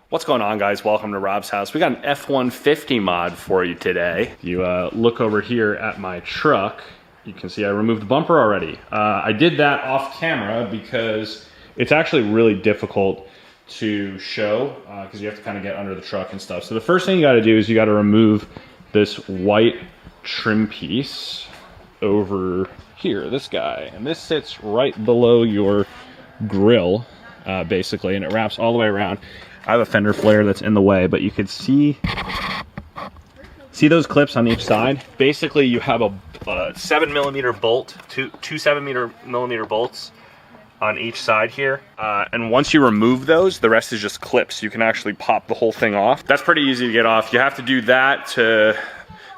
What's going on, guys? Welcome to Rob's house. We got an F-150 mod for you today. You look over here at my truck, you can see I removed the bumper already. I did that off camera because it's actually really difficult to show because you have to kind of get under the truck and stuff. So the first thing you got to do is you got to remove this white trim piece over here, this guy. And this sits right below your grill, basically, and it wraps all the way around. I have a fender flare that's in the way, but you could see those clips on each side. Basically, you have a 7mm bolt, two 7mm bolts on each side here. And once you remove those, the rest is just clips. You can actually pop the whole thing off. That's pretty easy to get off. You have to do that to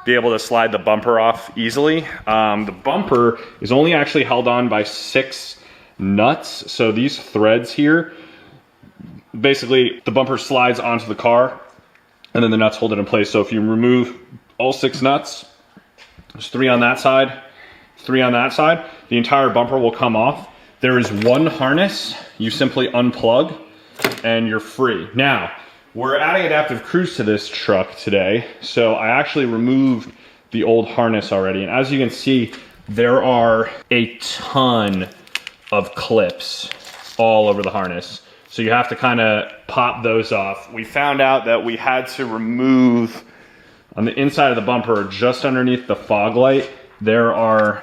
be able to slide the bumper off easily. The bumper is only actually held on by 6 nuts. So these threads here, basically the bumper slides onto the car and then the nuts hold it in place. So if you remove all 6 nuts, there's 3 on that side, 3 on that side, the entire bumper will come off. There is one harness you simply unplug and you're free. Now, we're adding adaptive cruise to this truck today, so I actually removed the old harness already. And as you can see, there are a ton of clips all over the harness. So you have to kind of pop those off. We found out that we had to remove, on the inside of the bumper, just underneath the fog light, there are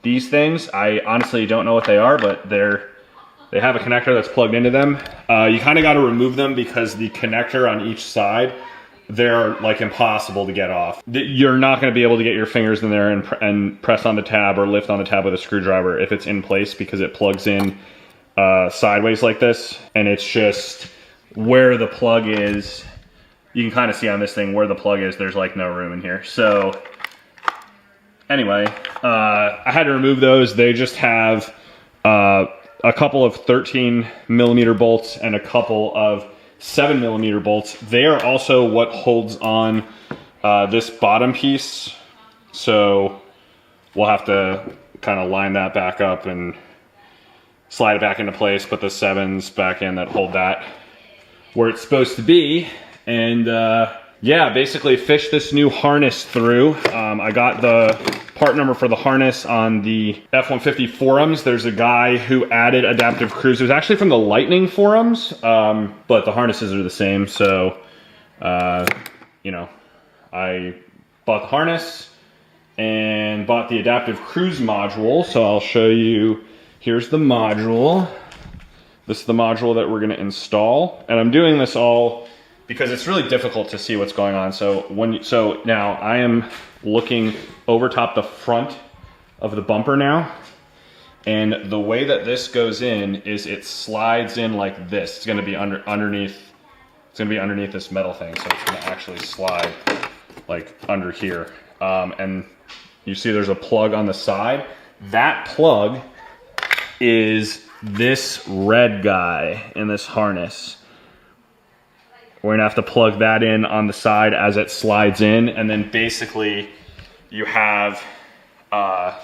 these things. I honestly don't know what they are, but they have a connector that's plugged into them. You kind of got to remove them because the connector on each side, they're like impossible to get off. You're not going to be able to get your fingers in there and press on the tab or lift on the tab with a screwdriver if it's in place, because it plugs in sideways like this, and it's just where the plug is. You can kind of see on this thing where the plug is, there's like no room in here. So anyway, I had to remove those. They just have a couple of 13mm bolts and a couple of 7mm bolts. They are also what holds on this bottom piece. So we'll have to kind of line that back up and slide it back into place, put the 7s back in that hold that where it's supposed to be. And yeah, basically fish this new harness through. I got the part number for the harness on the F-150 forums. There's a guy who added adaptive cruise. It was actually from the Lightning forums, but the harnesses are the same. So, you know, I bought the harness and bought the adaptive cruise module. So I'll show you. Here's the module. This is the module that we're gonna install. And I'm doing this all because it's really difficult to see what's going on. So now I am looking over top the front of the bumper now. And the way that this goes in is it slides in like this. It's gonna be underneath, it's gonna be underneath this metal thing. So it's gonna actually slide like under here. And you see there's a plug on the side. That plug is this red guy in this harness. We're gonna have to plug that in on the side as it slides in, and then basically you have, well,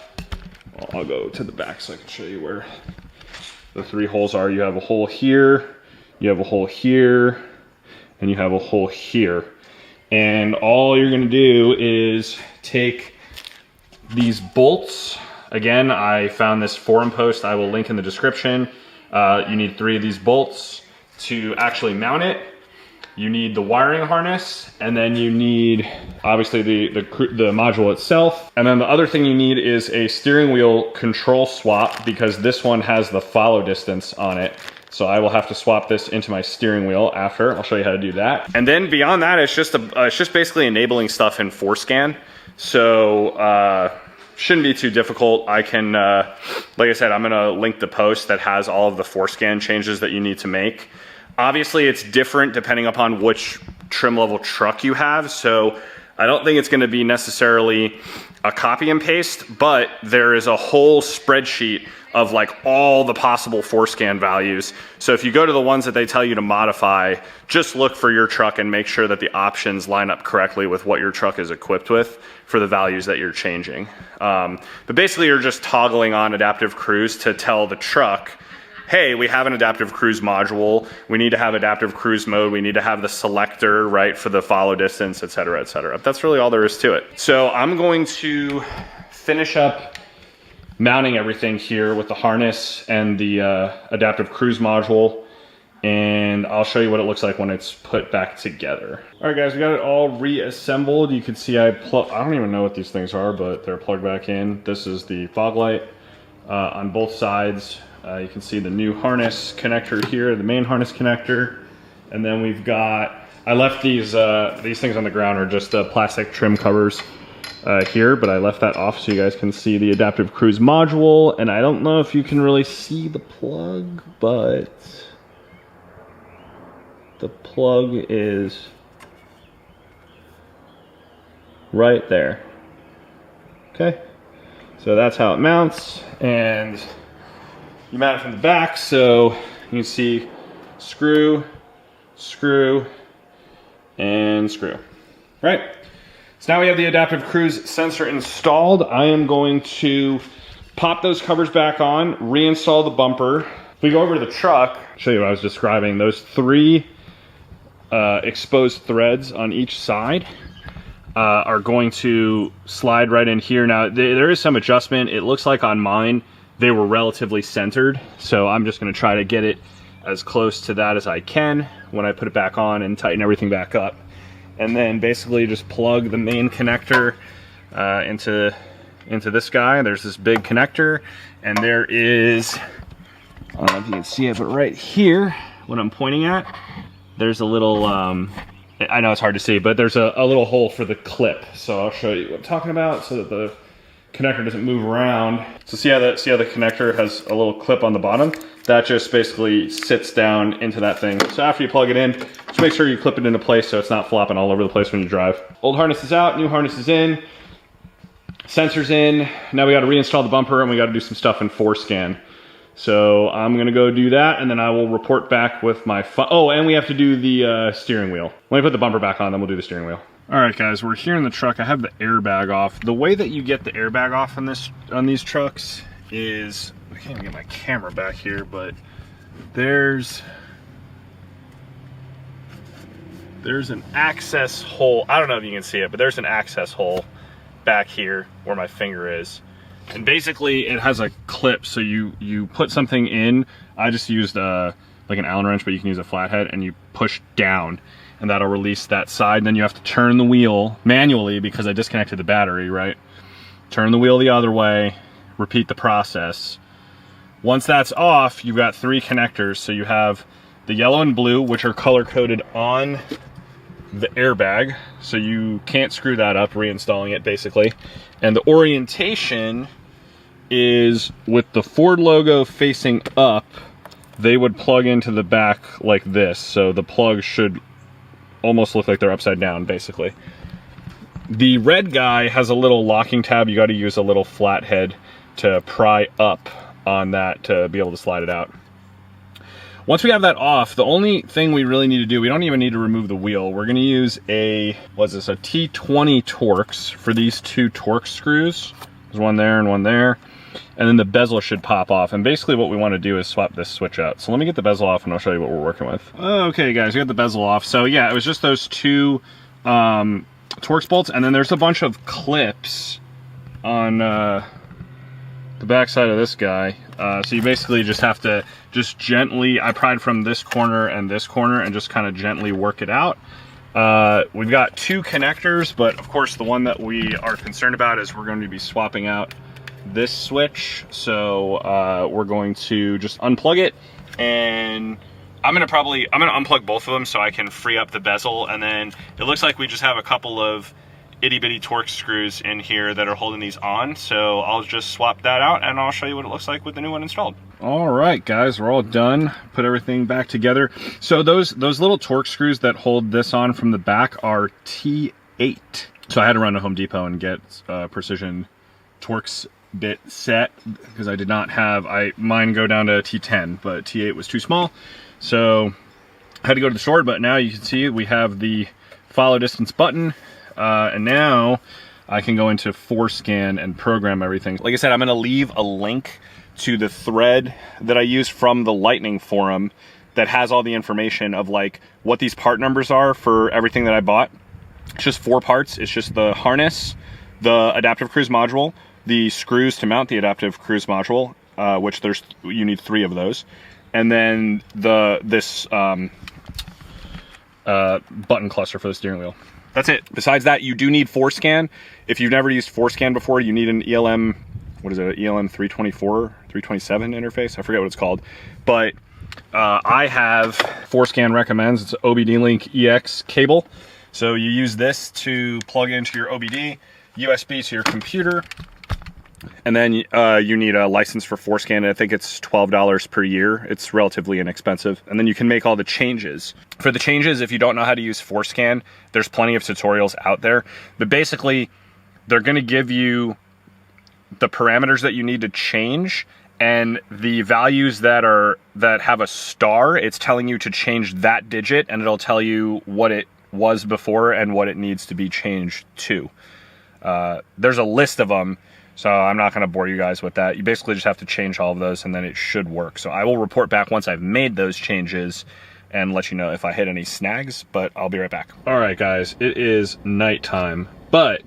I'll go to the back so I can show you where the 3 holes are. You have a hole here, you have a hole here, and you have a hole here. And all you're gonna do is take these bolts. Again, I found this forum post, I will link in the description. You need 3 of these bolts to actually mount it. You need the wiring harness, and then you need obviously the module itself. And then the other thing you need is a steering wheel control swap, because this one has the follow distance on it. So I will have to swap this into my steering wheel after. I'll show you how to do that. And then beyond that, it's just basically enabling stuff in FORScan. So shouldn't be too difficult. I can, like I said, I'm gonna link the post that has all of the FORScan changes that you need to make. Obviously, it's different depending upon which trim level truck you have. So I don't think it's gonna be necessarily a copy and paste, but there is a whole spreadsheet of like all the possible FORScan values. So if you go to the ones that they tell you to modify, just look for your truck and make sure that the options line up correctly with what your truck is equipped with for the values that you're changing. But basically you're just toggling on adaptive cruise to tell the truck hey, we have an adaptive cruise module, we need to have adaptive cruise mode, we need to have the selector, right, for the follow distance, et cetera, et cetera. That's really all there is to it. So I'm going to finish up mounting everything here with the harness and the adaptive cruise module, and I'll show you what it looks like when it's put back together. All right, guys, we got it all reassembled. You can see I don't even know what these things are, but they're plugged back in. This is the fog light on both sides. You can see the new harness connector here, the main harness connector, and then we've got, I left these things on the ground are just plastic trim covers here, but I left that off so you guys can see the adaptive cruise module. And I don't know if you can really see the plug, but the plug is right there. Okay, so that's how it mounts, and you mount it from the back, so you can see screw, screw, and screw. Right. So now we have the adaptive cruise sensor installed. I am going to pop those covers back on, reinstall the bumper. If we go over to the truck, I'll show you what I was describing. Those 3 exposed threads on each side are going to slide right in here. Now, there is some adjustment. It looks like on mine, they were relatively centered. So I'm just gonna try to get it as close to that as I can when I put it back on and tighten everything back up. And then basically just plug the main connector into this guy. There's this big connector, and there is, I don't know if you can see it, but right here, what I'm pointing at, there's a little, I know it's hard to see, but there's a little hole for the clip. So I'll show you what I'm talking about so that the connector doesn't move around. So see how the connector has a little clip on the bottom? That just basically sits down into that thing. So after you plug it in, just make sure you clip it into place so it's not flopping all over the place when you drive. Old harness is out, new harness is in, sensors in. Now we got to reinstall the bumper and we got to do some stuff in FORScan. So I'm gonna go do that, and then I will report back with my oh, and we have to do the steering wheel. Let me put the bumper back on, then we'll do the steering wheel. All right, guys, we're here in the truck. I have the airbag off. The way that you get the airbag off on these trucks is, I can't even get my camera back here, but there's an access hole. I don't know if you can see it, but there's an access hole back here where my finger is. And basically it has a clip, so you put something in. I just used like an Allen wrench, but you can use a flathead, and you push down, and that'll release that side. Then you have to turn the wheel manually because I disconnected the battery, right? Turn the wheel the other way, repeat the process. Once that's off, you've got 3 connectors. So you have the yellow and blue, which are color coded on the airbag, so you can't screw that up reinstalling it basically. And the orientation is with the Ford logo facing up, they would plug into the back like this, so the plug should almost look like they're upside down basically. The red guy has a little locking tab. You got to use a little flathead to pry up on that to be able to slide it out. Once we have that off, the only thing we really need to do, we don't even need to remove the wheel. We're gonna use a T20 Torx for these 2 Torx screws. There's one there and one there. And then the bezel should pop off. And basically what we wanna do is swap this switch out. So let me get the bezel off and I'll show you what we're working with. Okay guys, we got the bezel off. So yeah, it was just those 2 Torx bolts, and then there's a bunch of clips on the back side of this guy. So you basically just have to gently, I pried from this corner and just kind of gently work it out. We've got 2 connectors, but of course the one that we are concerned about is we're going to be swapping out this switch. So we're going to just unplug it, and I'm gonna unplug both of them so I can free up the bezel. And then it looks like we just have a couple of itty bitty Torx screws in here that are holding these on. So I'll just swap that out and I'll show you what it looks like with the new one installed. All right, guys, we're all done. Put everything back together. So those little Torx screws that hold this on from the back are T8. So I had to run to Home Depot and get precision Torx bit set because I did not have, mine go down to T10, but T8 was too small. So I had to go to the store, but now you can see we have the follow distance button. And now I can go into FORScan and program everything. Like I said, I'm gonna leave a link to the thread that I use from the Lightning forum that has all the information of like what these part numbers are for everything that I bought. It's just 4 parts. It's just the harness, the adaptive cruise module, the screws to mount the adaptive cruise module, which you need 3 of those, and then this button cluster for the steering wheel. That's it. Besides that, you do need FORScan. If you've never used FORScan before, you need an ELM, what is it, ELM 324, 327 interface? I forget what it's called. But I have FORScan recommends, it's an OBD Link EX cable. So you use this to plug into your OBD, USB to your computer, and then you need a license for FORScan. I think it's $12 per year. It's relatively inexpensive. And then you can make all the changes. For the changes, if you don't know how to use FORScan, there's plenty of tutorials out there. But basically, they're going to give you the parameters that you need to change, and the values that have a star, it's telling you to change that digit, and it'll tell you what it was before and what it needs to be changed to. There's a list of them, so I'm not going to bore you guys with that. You basically just have to change all of those, and then it should work. So I will report back once I've made those changes and let you know if I hit any snags, but I'll be right back. All right, guys, it is nighttime, but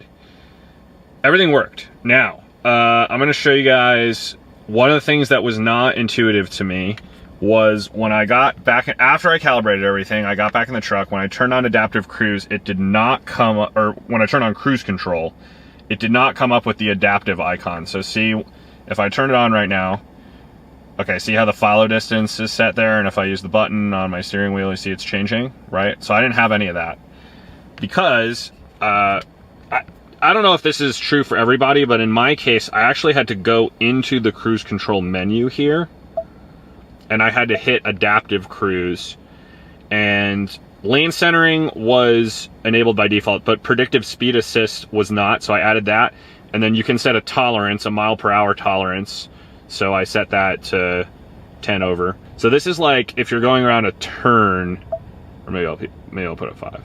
everything worked. Now, I'm going to show you guys one of the things that was not intuitive to me was when I got back, after I calibrated everything, I got back in the truck. When I turned on adaptive cruise, it did not come up, or when I turned on cruise control, it did not come up with the adaptive icon. So see, if I turn it on right now, okay, see how the follow distance is set there? And if I use the button on my steering wheel, you see it's changing, right? So I didn't have any of that because, I don't know if this is true for everybody, but in my case, I actually had to go into the cruise control menu here, and I had to hit adaptive cruise, and lane centering was enabled by default, but predictive speed assist was not, so I added that. And then you can set a tolerance, a mile per hour tolerance, so I set that to 10 over. So this is like if you're going around a turn, or maybe I'll put it 5.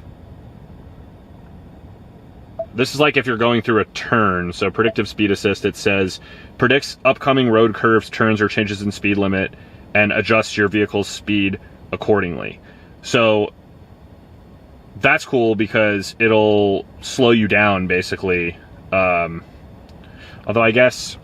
This is like if you're going through a turn. So predictive speed assist, it says predicts upcoming road curves, turns, or changes in speed limit, and adjusts your vehicle's speed accordingly. So that's cool because it'll slow you down basically. Although I guess,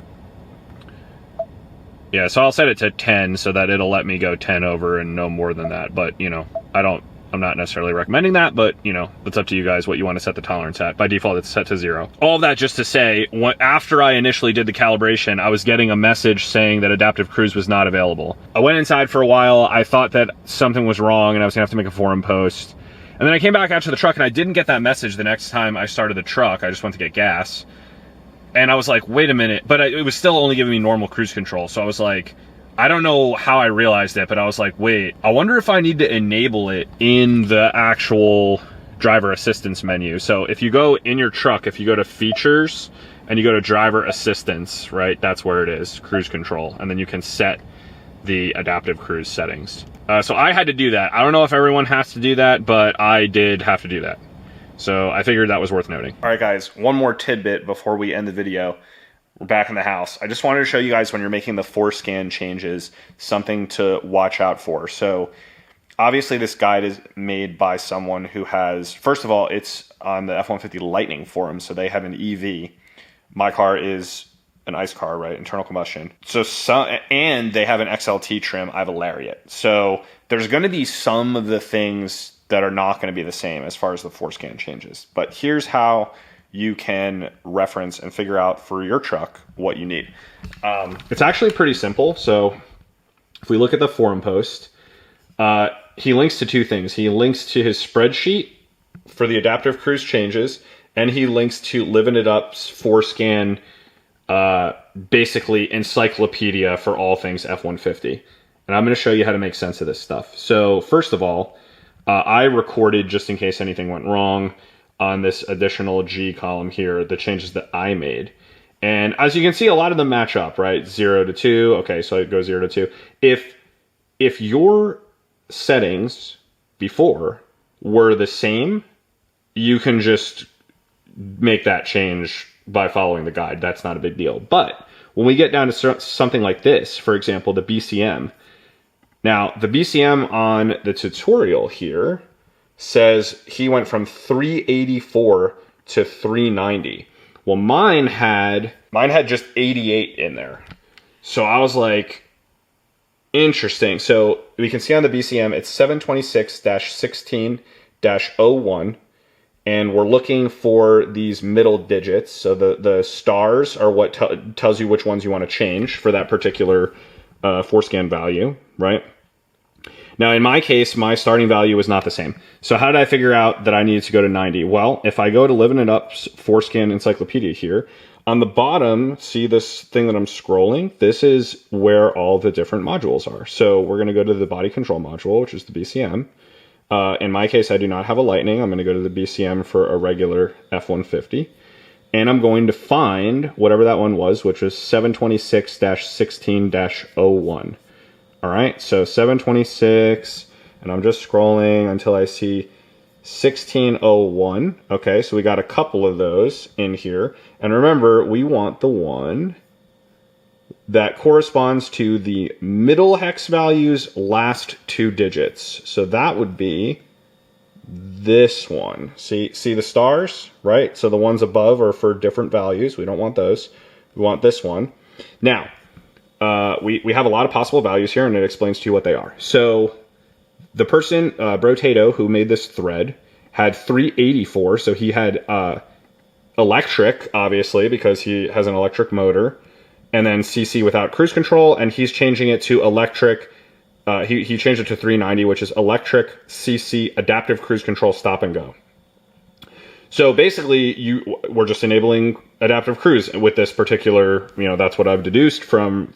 yeah, so I'll set it to 10 so that it'll let me go 10 over and no more than that. But you know, I'm not necessarily recommending that, but you know, it's up to you guys what you want to set the tolerance at. By default, it's set to 0. All of that just to say, after I initially did the calibration, I was getting a message saying that adaptive cruise was not available. I went inside for a while. I thought that something was wrong and I was gonna have to make a forum post. And then I came back out to the truck and I didn't get that message the next time I started the truck. I just went to get gas. And I was like, wait a minute, but it was still only giving me normal cruise control. So I was like, I don't know how I realized it, but I was like, wait, I wonder if I need to enable it in the actual driver assistance menu. So if you go in your truck, if you go to features and you go to driver assistance, right, that's where it is, cruise control. And then you can set the adaptive cruise settings. So I had to do that. I don't know if everyone has to do that, but I did have to do that. So I figured that was worth noting. All right, guys, one more tidbit before we end the video. We're back in the house. I just wanted to show you guys when you're making the FORScan changes, something to watch out for. So obviously this guide is made by someone who has, first of all, it's on the F-150 Lightning forum, so they have an EV. My car is an ICE car, right? Internal combustion. And they have an XLT trim. I have a Lariat. So there's going to be some of the things that are not going to be the same as far as the FORScan changes. But here's how you can reference and figure out for your truck what you need. It's actually pretty simple. So if we look at the forum post, he links to 2 things. He links to his spreadsheet for the adaptive cruise changes, and he links to Living It Up's FORScan, basically encyclopedia for all things F-150. And I'm going to show you how to make sense of this stuff. So first of all, I recorded, just in case anything went wrong, on this additional G column here, the changes that I made. And as you can see, a lot of them match up, right? 0 to 2. Okay, so it goes 0 to 2. If your settings before were the same, you can just make that change by following the guide. That's not a big deal. But When we get down to something like this, for example, the BCM. Now, the BCM on the tutorial here says he went from 384 to 390. Well, mine had just 88 in there. So I was like, interesting. So we can see on the BCM, it's 726-16-01. And we're looking for these middle digits. So the stars are what tells you which ones you want to change for that particular FORScan value, right? Now, in my case, my starting value was not the same. So how did I figure out that I needed to go to 90? Well, if I go to Living It Up's FORScan Encyclopedia here, on the bottom, see this thing that I'm scrolling? This is where all the different modules are. So we're going to go to the body control module, which is the BCM. In my case, I do not have a Lightning. I'm going to go to the BCM for a regular F-150. And I'm going to find whatever that one was, which was 726-16-01. All right, so 726, and I'm just scrolling until I see 1601. Okay, so we got a couple of those in here. And remember, we want the one that corresponds to the middle hex value's last 2 digits. So that would be this one. See the stars, right? So the ones above are for different values. We don't want those. We want this one. Now, we have a lot of possible values here, and it explains to you what they are. So the person, Brotato, who made this thread, had 384. So he had electric, obviously, because he has an electric motor. And then CC without cruise control, and he's changing it to electric. He changed it to 390, which is electric CC adaptive cruise control stop and go. So basically, we're just enabling adaptive cruise with this particular. That's what I've deduced from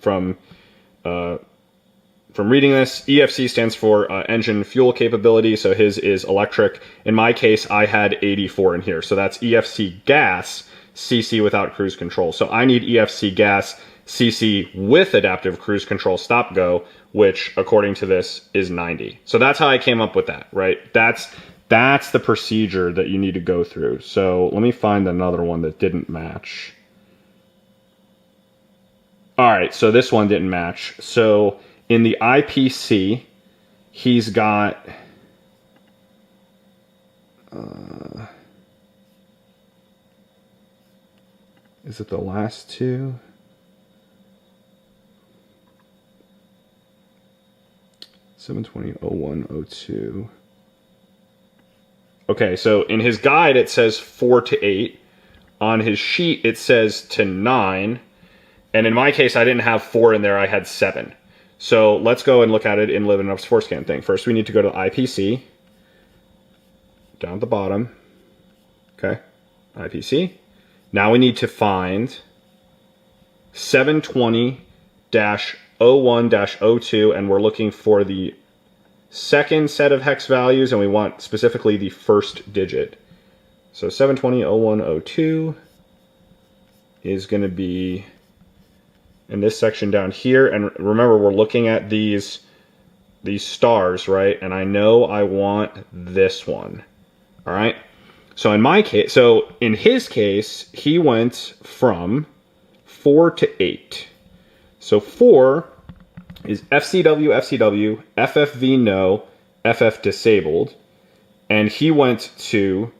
reading this. EFC stands for engine fuel capability, so his is electric. In my case, I had 84 in here, so that's EFC gas. CC without cruise control. So I need EFC gas CC with adaptive cruise control stop go, which according to this is 90. So that's how I came up with that, right? That's the procedure that you need to go through. So let me find another one that didn't match. All right, so this one didn't match. So in the IPC, he's got is it the last two? (720.01.02). Okay, so in his guide it says 4 to 8. On his sheet it says to 9. And in my case, I didn't have 4 in there, I had 7. So let's go and look at it in Living It Up's FORScan thing. First, we need to go to IPC. Down at the bottom. Okay, IPC. Now we need to find 720-01-02, and we're looking for the second set of hex values, and we want specifically the first digit. So 720-01-02 is going to be in this section down here. And remember, we're looking at these stars, right? And I know I want this one. All right. So in my case, so in his case, he went from 4 to 8. So 4 is FCW, FCW, FFV no, FF disabled. And he went to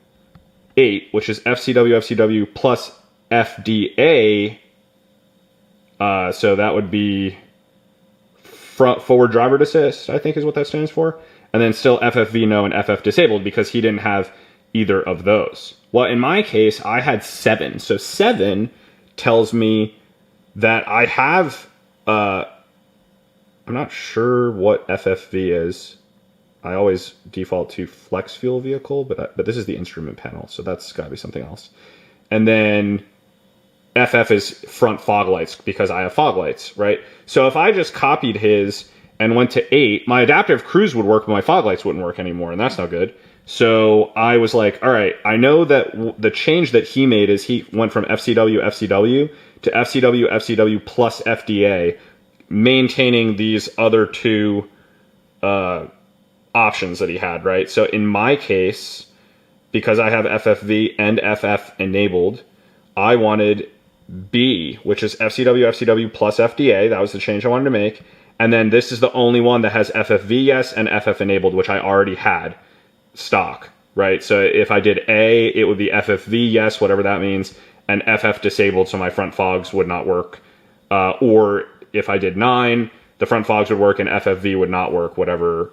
8, which is FCW, FCW plus FDA. So that would be forward driver assist, I think is what that stands for. And then still FFV no and FF disabled because he didn't have either of those. Well, in my case, I had 7. So 7 tells me that I have, I'm not sure what FFV is. I always default to flex fuel vehicle, but this is the instrument panel, so that's got to be something else. And then FF is front fog lights because I have fog lights, right? So if I just copied his and went to 8, my adaptive cruise would work, but my fog lights wouldn't work anymore, and that's not good. So I was like, all right, I know that the change that he made is he went from FCW, FCW to FCW, FCW plus FDA, maintaining these other two options that he had, right? So in my case, because I have FFV and FF enabled, I wanted B, which is FCW, FCW plus FDA. That was the change I wanted to make. And then this is the only one that has FFV yes and FF enabled, which I already had stock, right? So if I did A, it would be FFV yes, whatever that means, and FF disabled, so my front fogs would not work. Or if I did 9, the front fogs would work and FFV would not work, whatever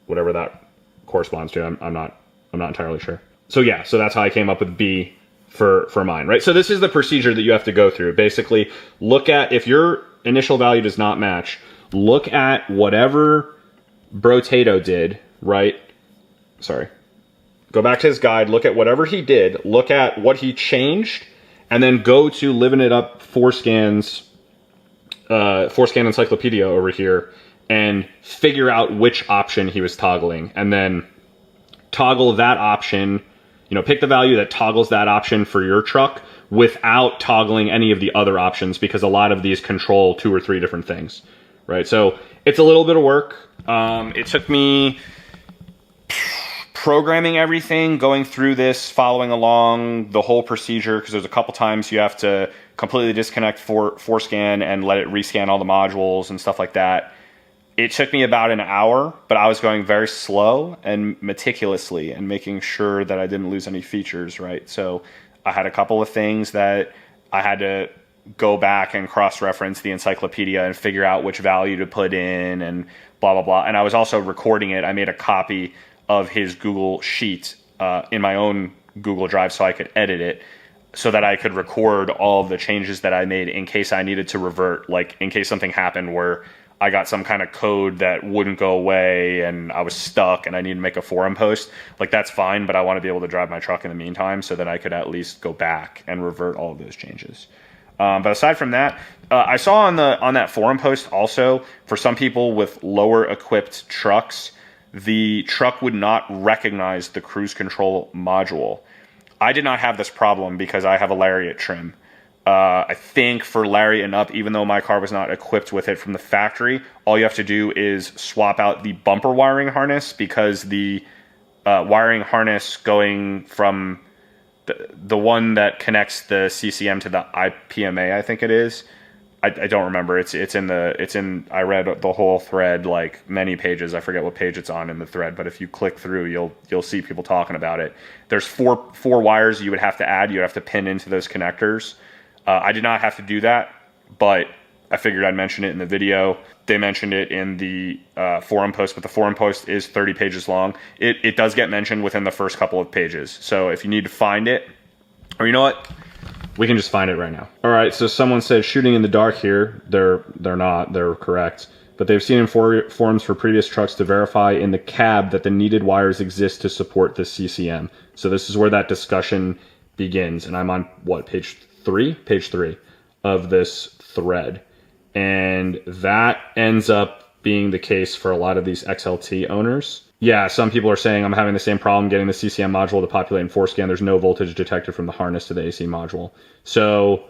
that corresponds to. I'm not entirely sure. So yeah, so that's how I came up with B for mine, right? So this is the procedure that you have to go through. Basically, look at, if your initial value does not match, look at whatever Brotato did, right? Sorry. Go back to his guide, look at whatever he did, look at what he changed, and then go to Living It Up FORScan's FORScan encyclopedia over here and figure out which option he was toggling, and then toggle that option, you know, pick the value that toggles that option for your truck without toggling any of the other options, because a lot of these control 2 or 3 different things, right? So it's a little bit of work. It took me programming everything, going through this, following along the whole procedure, because there's a couple times you have to completely disconnect FORScan and let it rescan all the modules and stuff like that. It took me about an hour, but I was going very slow and meticulously and making sure that I didn't lose any features, right? So I had a couple of things that I had to go back and cross-reference the encyclopedia and figure out which value to put in and blah, blah, blah. And I was also recording it. I made a copy of his Google Sheet in my own Google Drive so I could edit it, so that I could record all of the changes that I made in case I needed to revert, like in case something happened where I got some kind of code that wouldn't go away and I was stuck and I need to make a forum post. Like, that's fine, but I want to be able to drive my truck in the meantime so that I could at least go back and revert all of those changes. But aside from that, I saw on that forum post also, for some people with lower equipped trucks, the truck would not recognize the cruise control module. I did not have this problem because I have a Lariat trim. I think for Lariat and up, even though my car was not equipped with it from the factory, all you have to do is swap out the bumper wiring harness, because the wiring harness going from the one that connects the CCM to the IPMA, I think it is. I don't remember. It's in. I read the whole thread, like many pages. I forget what page it's on in the thread, but if you click through, you'll see people talking about it. There's four wires you would have to add. You have to pin into those connectors. I did not have to do that, but I figured I'd mention it in the video. They mentioned it in the forum post, but the forum post is 30 pages long. It does get mentioned within the first couple of pages. So if you need to find it, or you know what? We can just find it right now. All right, so someone said shooting in the dark here. They're not. They're correct. But they've seen in forums for previous trucks to verify in the cab that the needed wires exist to support the CCM. So this is where that discussion begins. And I'm on, what, page 3? Page 3 of this thread. And that ends up being the case for a lot of these XLT owners. Yeah, some people are saying I'm having the same problem getting the CCM module to populate in FORScan. There's no voltage detected from the harness to the AC module. So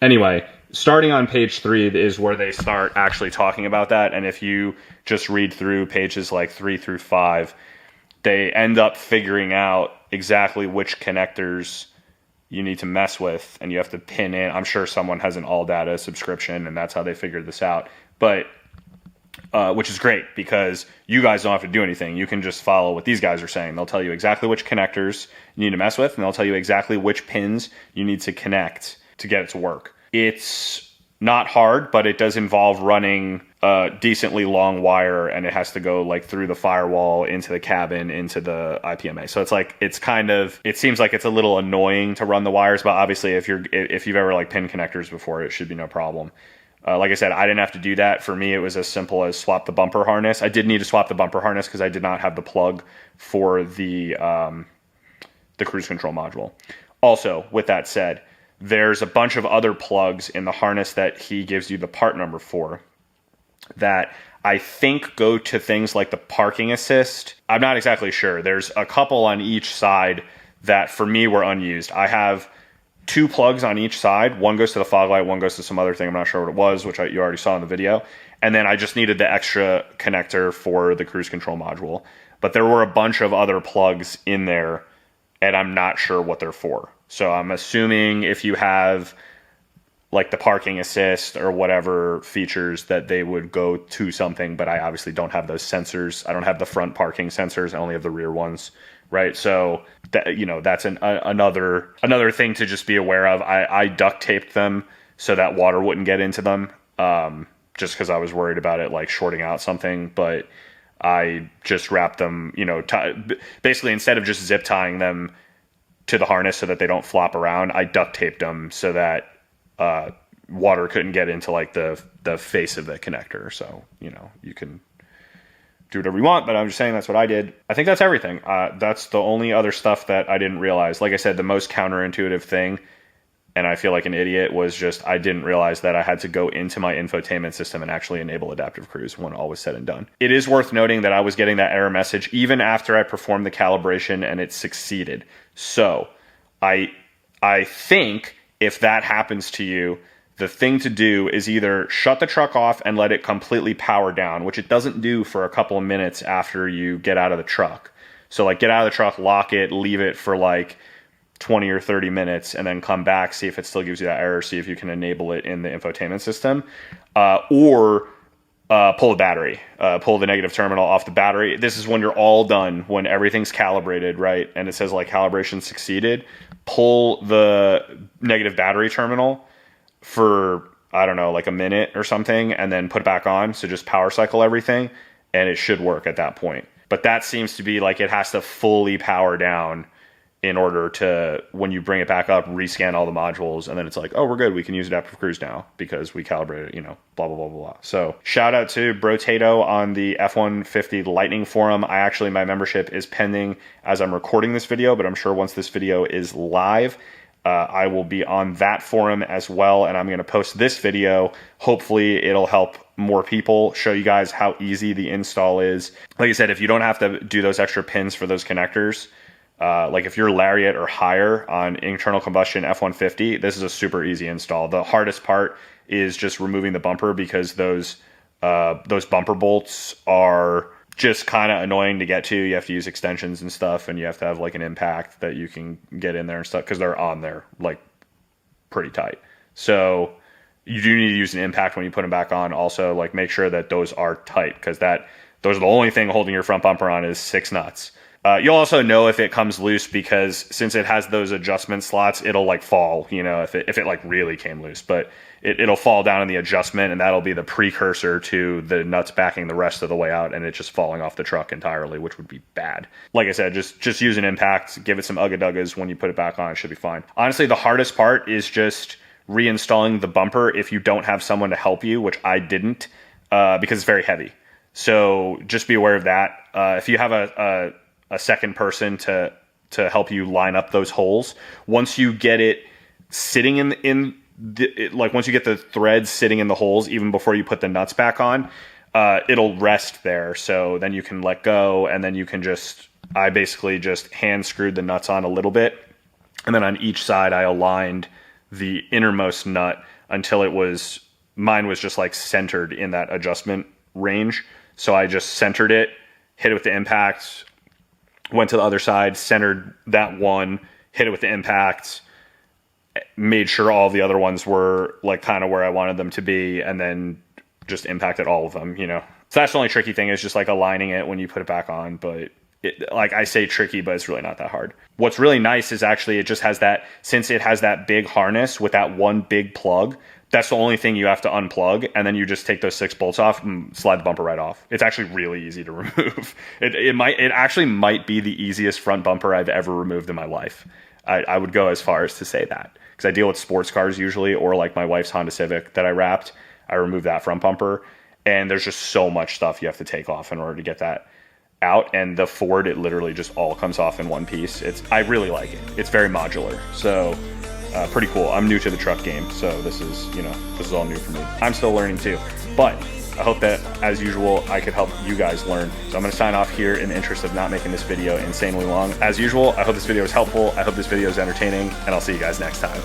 anyway, starting on page 3 is where they start actually talking about that. And if you just read through pages like 3 through 5, they end up figuring out exactly which connectors you need to mess with and you have to pin in. I'm sure someone has an all data subscription and that's how they figured this out. But which is great because you guys don't have to do anything. You can just follow what these guys are saying. They'll tell you exactly which connectors you need to mess with, and they'll tell you exactly which pins you need to connect to get it to work. It's not hard, but it does involve running a decently long wire, and it has to go like through the firewall, into the cabin, into the IPMA. So it seems like it's a little annoying to run the wires, but obviously if you've ever like pinned connectors before, it should be no problem. Like I said, I didn't have to do that. For me, it was as simple as swap the bumper harness. I did need to swap the bumper harness because I did not have the plug for the cruise control module. Also, with that said, there's a bunch of other plugs in the harness that he gives you the part number for that I think go to things like the parking assist. I'm not exactly sure. There's a couple on each side that for me were unused. I have 2 plugs on each side. One goes to the fog light, one goes to some other thing. I'm not sure what it was, which you already saw in the video. And then I just needed the extra connector for the cruise control module. But there were a bunch of other plugs in there and I'm not sure what they're for. So I'm assuming if you have like the parking assist or whatever features that they would go to something, but I obviously don't have those sensors. I don't have the front parking sensors. I only have the rear ones, right? So that, you know, that's another thing to just be aware of. I duct taped them so that water wouldn't get into them, just because I was worried about it like shorting out something. But I just wrapped them, you know, basically instead of just zip tying them to the harness so that they don't flop around, I duct taped them so that water couldn't get into like the face of the connector. So, you know, you can do whatever you want, but I'm just saying that's what I did. I think that's everything. That's the only other stuff that I didn't realize. Like I said, the most counterintuitive thing, and I feel like an idiot, was just I didn't realize that I had to go into my infotainment system and actually enable adaptive cruise when all was said and done. It is worth noting that I was getting that error message even after I performed the calibration and it succeeded. So I think if that happens to you, the thing to do is either shut the truck off and let it completely power down, which it doesn't do for a couple of minutes after you get out of the truck. So like get out of the truck, lock it, leave it for like 20 or 30 minutes, and then come back, see if it still gives you that error, see if you can enable it in the infotainment system, or pull the battery, pull the negative terminal off the battery. This is when you're all done, when everything's calibrated, right? And it says like calibration succeeded. Pull the negative battery terminal for, I don't know, like a minute or something, and then put it back on. So just power cycle everything, and it should work at that point. But that seems to be like it has to fully power down in order to, when you bring it back up, rescan all the modules, and then it's like, oh, we're good, we can use adaptive cruise now because we calibrated it, you know, blah, blah, blah, blah, blah. So shout out to Brotato on the F-150 Lightning forum. My membership is pending as I'm recording this video, but I'm sure once this video is live, I will be on that forum as well, and I'm going to post this video. Hopefully it'll help more people, show you guys how easy the install is. Like I said, if you don't have to do those extra pins for those connectors, like if you're Lariat or higher on internal combustion F-150, this is a super easy install. The hardest part is just removing the bumper, because those bumper bolts are just kind of annoying to get to. You have to use extensions and stuff, and you have to have like an impact that you can get in there and stuff, because they're on there like pretty tight. So you do need to use an impact when you put them back on. Also, like make sure that those are tight, because those are the only thing holding your front bumper on is 6 nuts. You'll also know if it comes loose, because since it has those adjustment slots, it'll like fall, you know, if it like really came loose, but it'll fall down in the adjustment, and that'll be the precursor to the nuts backing the rest of the way out and it just falling off the truck entirely, which would be bad. Like I said, just use an impact, give it some ugga-duggas. When you put it back on, it should be fine. Honestly, the hardest part is just reinstalling the bumper if you don't have someone to help you, which I didn't, because it's very heavy. So just be aware of that. If you have a second person to help you line up those holes, once you get it sitting once you get the threads sitting in the holes, even before you put the nuts back on, it'll rest there. So then you can let go, and then you can I basically just hand screwed the nuts on a little bit, and then on each side I aligned the innermost nut until mine was just like centered in that adjustment range. So I just centered it, hit it with the impact, went to the other side, centered that one, hit it with the impact, made sure all the other ones were like kind of where I wanted them to be, and then just impacted all of them, you know. So that's the only tricky thing, is just like aligning it when you put it back on. But like I say tricky, but it's really not that hard. What's really nice is actually it just has that, since it has that big harness with that one big plug, that's the only thing you have to unplug, and then you just take those 6 bolts off and slide the bumper right off. It's actually really easy to remove. It actually might be the easiest front bumper I've ever removed in my life. I would go as far as to say that, because I deal with sports cars usually, or like my wife's Honda Civic that I wrapped. I removed that front bumper, and there's just so much stuff you have to take off in order to get that out. And the Ford, it literally just all comes off in one piece. I really like it. It's very modular. So pretty cool. I'm new to the truck game, so this is all new for me. I'm still learning too, but I hope that, as usual, I could help you guys learn. So I'm going to sign off here in the interest of not making this video insanely long. As usual, I hope this video is helpful. I hope this video is entertaining, and I'll see you guys next time.